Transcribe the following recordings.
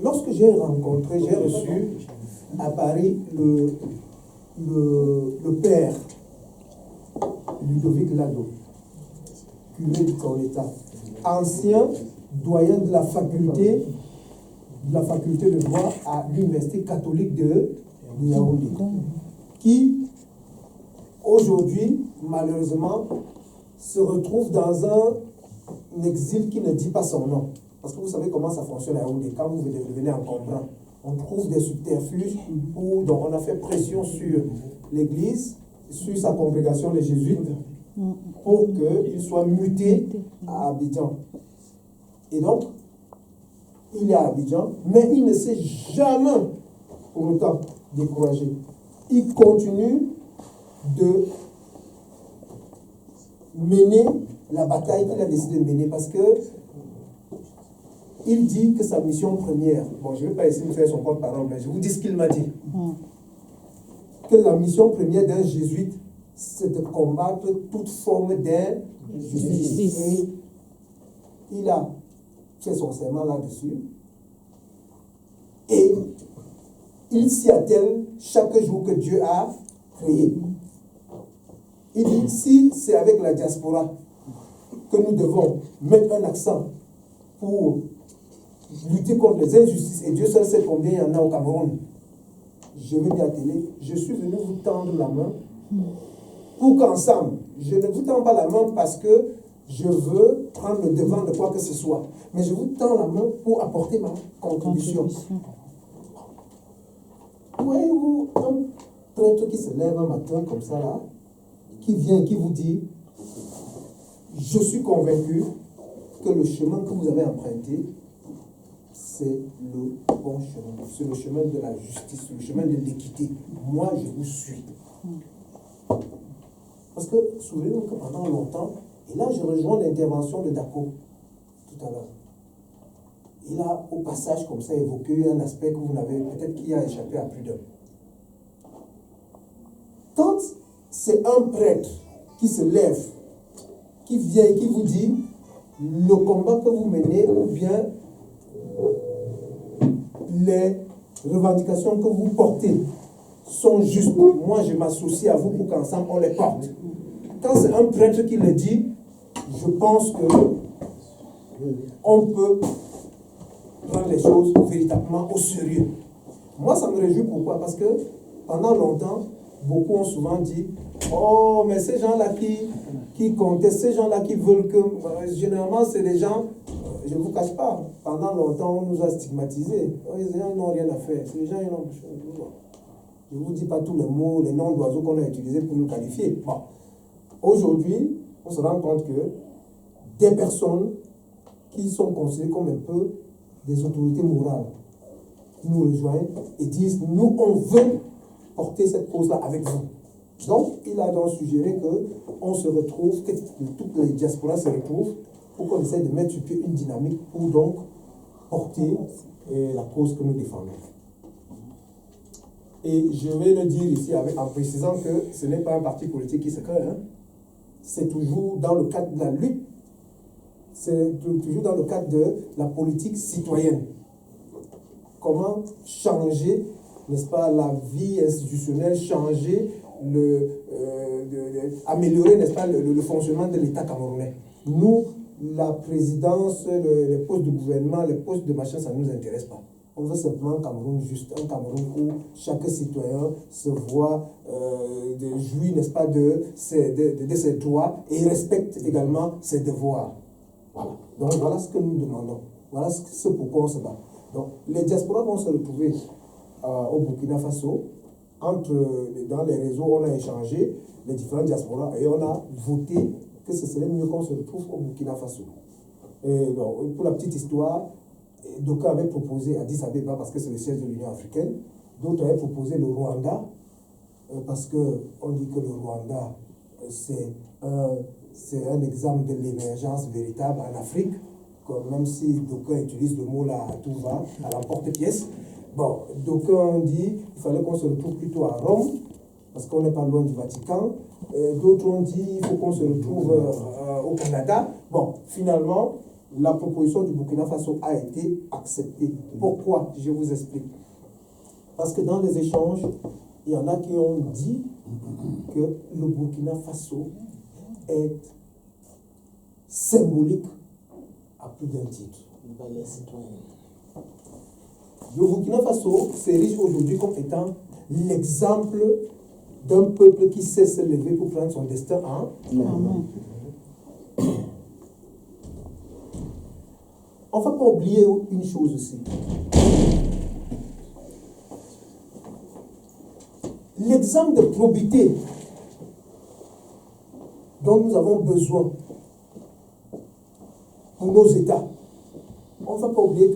lorsque j'ai reçu à Paris le père Ludovic Lado, curé de son état, ancien doyen de la faculté de droit à l'université catholique de Yaoundé, qui aujourd'hui, malheureusement, se retrouve dans un exil qui ne dit pas son nom. Parce que vous savez comment ça fonctionne à Yaoundé. Quand vous venez en Combrin, on trouve des subterfuges donc on a fait pression sur l'église, sur sa congrégation, les jésuites, pour qu'il soit muté à Abidjan. Et donc, il est à Abidjan, mais il ne s'est jamais pour autant découragé. Il continue de mener la bataille qu'il a décidé de mener parce que il dit que sa mission première, bon, je ne vais pas essayer de faire son porte-parole, mais je vous dis ce qu'il m'a dit. Que la mission première d'un jésuite, c'est de combattre toute forme d'injustice. Et il a fait son serment là-dessus. Et il s'y attelle chaque jour que Dieu a créé. Il dit, si c'est avec la diaspora que nous devons mettre un accent pour lutter contre les injustices, et Dieu seul sait combien il y en a au Cameroun, je vais m'y atteler. Je suis venu vous tendre la main pour qu'ensemble, je ne vous tends pas la main parce que je veux prendre le devant de quoi que ce soit, mais je vous tends la main pour apporter ma contribution. Voyez-vous un prêtre qui se lève un matin comme ça là, qui vient, qui vous dit, je suis convaincu que le chemin que vous avez emprunté, c'est le bon chemin. C'est le chemin de la justice, le chemin de l'équité. Moi, je vous suis. Parce que, souvenez-vous que pendant longtemps, et là je rejoins l'intervention de Dako tout à l'heure. Il a au passage comme ça évoqué un aspect que vous n'avez peut-être qui a échappé à plus d'un. Quand c'est un prêtre qui se lève, qui vient et qui vous dit le combat que vous menez ou bien les revendications que vous portez sont justes, moi je m'associe à vous pour qu'ensemble on les porte. Quand c'est un prêtre qui le dit, je pense que on peut prendre les choses véritablement au sérieux. Moi, ça me réjouit. Pourquoi? Parce que pendant longtemps, beaucoup ont souvent dit « Oh, mais ces gens-là qui contestent, ces gens-là qui veulent que... » Généralement, c'est des gens, je ne vous cache pas, pendant longtemps, on nous a stigmatisés. Oh, les gens n'ont rien à faire. Ces gens, ils n'ont... Je ne vous dis pas tous les mots, les noms d'oiseaux qu'on a utilisés pour nous qualifier. Bon. Aujourd'hui, on se rend compte que des personnes qui sont considérées comme un peu des autorités morales nous rejoignent et disent « Nous, on veut porter cette cause-là avec vous. » Donc, il a donc suggéré qu'on se retrouve, que toutes les diasporas se retrouvent pour qu'on essaie de mettre sur pied une dynamique pour donc porter la cause que nous défendons. Et je vais le dire ici en précisant que ce n'est pas un parti politique qui se crée, hein. C'est toujours dans le cadre de la lutte, c'est toujours dans le cadre de la politique citoyenne. Comment changer, n'est-ce pas, la vie institutionnelle, changer, améliorer, n'est-ce pas, le fonctionnement de l'État camerounais. Nous, la présidence, les postes de gouvernement, les postes de machin, ça ne nous intéresse pas. On veut simplement un Cameroun juste, un Cameroun où chaque citoyen se voit jouir, n'est-ce pas, de ses droits et respecte également ses devoirs. Voilà. Donc voilà ce que nous demandons. Voilà ce pourquoi on se bat. Donc les diasporas vont se retrouver au Burkina Faso. Dans les réseaux, on a échangé les différents diasporas et on a voté que ce serait mieux qu'on se retrouve au Burkina Faso. Et donc, pour la petite histoire, d'aucuns avaient proposé Addis Abeba parce que c'est le siège de l'Union africaine, d'autres avaient proposé le Rwanda parce qu'on dit que le Rwanda c'est un exemple de l'émergence véritable en Afrique, même si d'aucuns utilisent le mot là à tout va, à l'emporte-pièce. Bon, d'aucuns ont dit qu'il fallait qu'on se retrouve plutôt à Rome parce qu'on n'est pas loin du Vatican. D'autres ont dit qu'il faut qu'on se retrouve au Canada. Bon, finalement, la proposition du Burkina Faso a été acceptée. Pourquoi? Je vous explique. Parce que dans les échanges, il y en a qui ont dit que le Burkina Faso est symbolique à plus d'un titre. Le Burkina Faso s'érige aujourd'hui comme étant l'exemple d'un peuple qui sait se lever pour prendre son destin en main. On ne va pas oublier une chose aussi. L'exemple de probité dont nous avons besoin pour nos États, on ne va pas oublier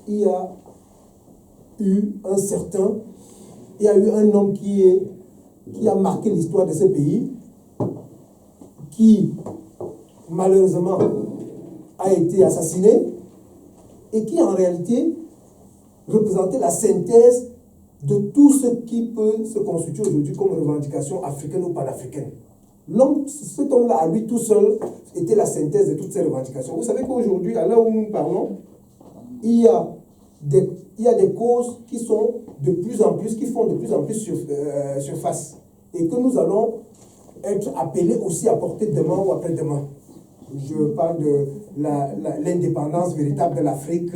qu'il y a eu un homme qui a marqué l'histoire de ce pays, qui malheureusement a été assassiné et qui en réalité représentait la synthèse de tout ce qui peut se constituer aujourd'hui comme revendication africaine ou panafricaine. Cet homme-là, à lui tout seul, était la synthèse de toutes ces revendications. Vous savez qu'aujourd'hui, à l'heure où nous parlons, il y a des causes qui font de plus en plus surface, et que nous allons être appelés aussi à porter demain ou après-demain. Je parle de l'indépendance véritable de l'Afrique,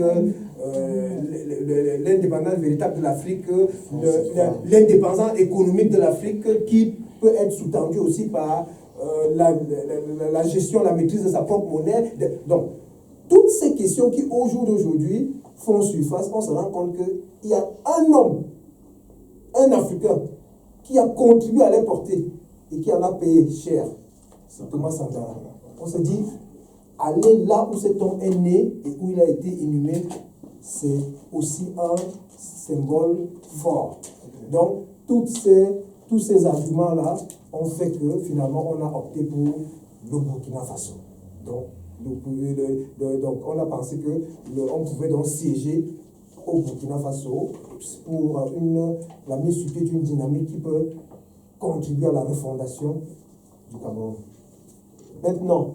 l'indépendance véritable de l'Afrique, l'indépendance économique de l'Afrique qui peut être sous-tendue aussi par la gestion, la maîtrise de sa propre monnaie. Donc, toutes ces questions qui, au jour d'aujourd'hui, font surface, on se rend compte qu'il y a un homme, un Africain, qui a contribué à les porter et qui en a payé cher. C'est Thomas Sankara. On se dit, aller là où cet homme est né et où il a été inhumé, c'est aussi un symbole fort. Donc, tous ces arguments-là ont fait que finalement, on a opté pour le Burkina Faso. Donc on a pensé qu'on pouvait donc siéger au Burkina Faso pour la mise sur pied d'une dynamique qui peut contribuer à la refondation du Cameroun. Maintenant,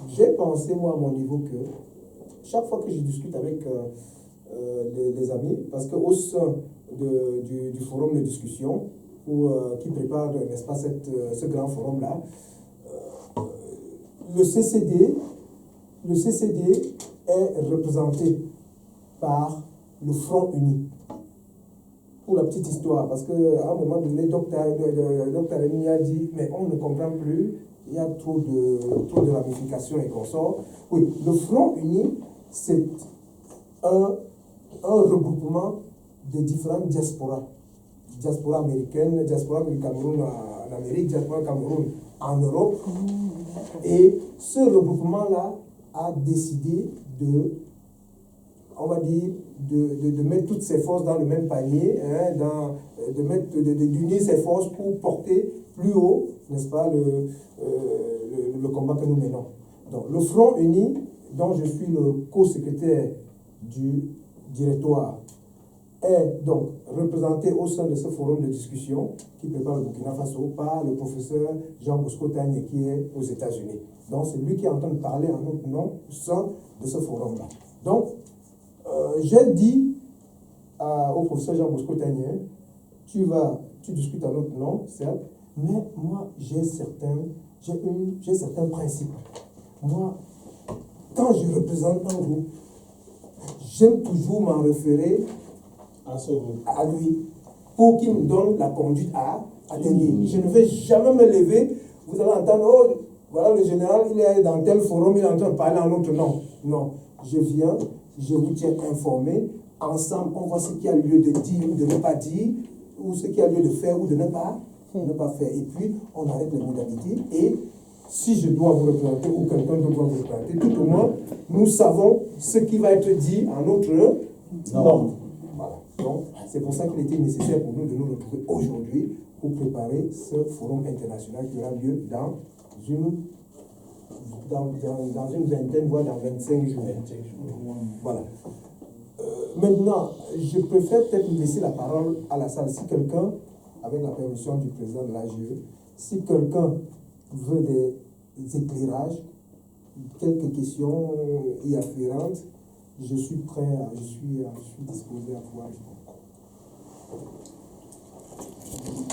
j'ai pensé, moi, à mon niveau, que chaque fois que je discute avec les amis, parce qu'au sein du forum de discussion, qui prépare, n'est-ce pas, ce grand forum-là, le CCD est représenté par le Front Uni. Pour la petite histoire, parce qu'à un moment donné, Dr Rémi a dit, mais on ne comprend plus, il y a trop de ramifications et consorts. Oui, le Front Uni, c'est un regroupement de différentes diasporas. Diaspora américaine, diaspora du Cameroun en Amérique, diaspora Cameroun en Europe. Et ce regroupement-là a décidé de mettre toutes ses forces dans le même panier, d'unir ses forces pour porter plus haut, n'est-ce pas, le combat que nous menons. Donc, le Front Uni, dont je suis le co-secrétaire du directoire, est donc représenté au sein de ce forum de discussion qui prépare le Burkina Faso par le professeur Jean Bosco Tagne qui est aux États-Unis. Donc, c'est lui qui est en train de parler en notre nom au sein de ce forum-là. Donc, j'ai dit au professeur Jean Bosco Tagne, tu discutes en notre nom, certes, mais moi, j'ai certains principes. Moi, quand je représente un groupe, j'aime toujours m'en référer à lui, pour qu'il me donne la conduite à tenir. Je ne vais jamais me lever, vous allez entendre, oh, voilà le général, il est dans tel forum, il est en train de parler en notre nom. Non, je viens, je vous tiens informé, ensemble, on voit ce qu'il y a lieu de dire ou de ne pas dire, ou ce qu'il y a lieu de faire ou de ne pas faire. Et puis, on arrête les modalités, et si je dois vous représenter, ou quelqu'un doit vous représenter, tout au moins, nous savons ce qui va être dit en notre nom. Voilà. Donc, c'est pour ça qu'il était nécessaire pour nous de nous retrouver aujourd'hui pour préparer ce forum international qui aura lieu dans une vingtaine, voire dans 25 jours. Voilà. Maintenant, je préfère peut-être laisser la parole à la salle. Si quelqu'un, avec la permission du président de l'AGE, si quelqu'un veut éclairages, quelques questions y afférentes, je suis disposé à pouvoir répondre.